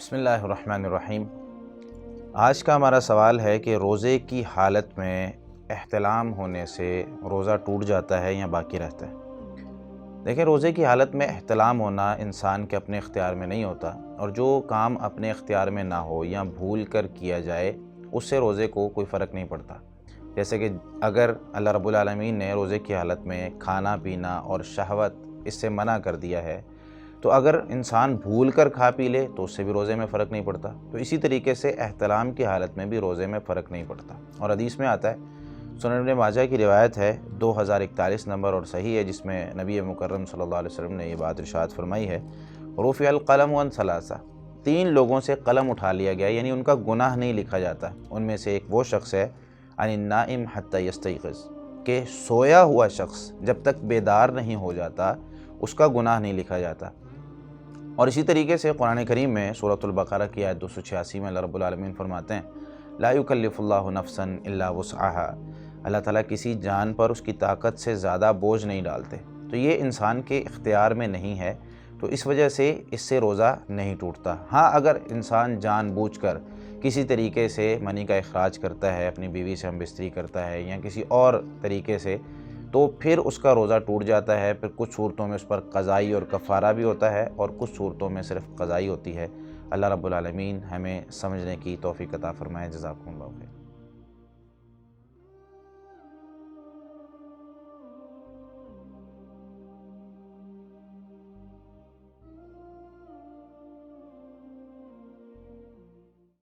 بسم اللہ الرحمن الرحیم۔ آج کا ہمارا سوال ہے کہ روزے کی حالت میں احتلام ہونے سے روزہ ٹوٹ جاتا ہے یا باقی رہتا ہے؟ دیکھیں، روزے کی حالت میں احتلام ہونا انسان کے اپنے اختیار میں نہیں ہوتا، اور جو کام اپنے اختیار میں نہ ہو یا بھول کر کیا جائے اس سے روزے کو کوئی فرق نہیں پڑتا۔ جیسے کہ اگر اللہ رب العالمین نے روزے کی حالت میں کھانا پینا اور شہوت اس سے منع کر دیا ہے، تو اگر انسان بھول کر کھا پی لے تو اس سے بھی روزے میں فرق نہیں پڑتا۔ تو اسی طریقے سے احتلام کی حالت میں بھی روزے میں فرق نہیں پڑتا۔ اور حدیث میں آتا ہے، سنن ابن ماجہ کی روایت ہے 2041 نمبر اور صحیح ہے، جس میں نبی مکرم صلی اللہ علیہ وسلم نے یہ بات ارشاد فرمائی ہے، رفع القلم عن ثلاثہ، 3 لوگوں سے قلم اٹھا لیا گیا، یعنی ان کا گناہ نہیں لکھا جاتا۔ ان میں سے ایک وہ شخص ہے عن النائم حتی یستیقظ، کہ سویا ہوا شخص جب تک بیدار نہیں ہو جاتا اس کا گناہ نہیں لکھا جاتا۔ اور اسی طریقے سے قرآن کریم میں سورۃ البقرہ کی آیت 286 میں اللہ رب العالمین فرماتے ہیں، لا یکلف اللہ نفسا الا وسعها، اللہ تعالیٰ کسی جان پر اس کی طاقت سے زیادہ بوجھ نہیں ڈالتے۔ تو یہ انسان کے اختیار میں نہیں ہے، تو اس وجہ سے اس سے روزہ نہیں ٹوٹتا۔ ہاں، اگر انسان جان بوجھ کر کسی طریقے سے منی کا اخراج کرتا ہے، اپنی بیوی سے ہم بستری کرتا ہے یا کسی اور طریقے سے، تو پھر اس کا روزہ ٹوٹ جاتا ہے۔ پھر کچھ صورتوں میں اس پر قضائی اور کفارہ بھی ہوتا ہے، اور کچھ صورتوں میں صرف قضائی ہوتی ہے۔ اللہ رب العالمین ہمیں سمجھنے کی توفیق عطا فرمائے۔ جزاکم اللہ خیر۔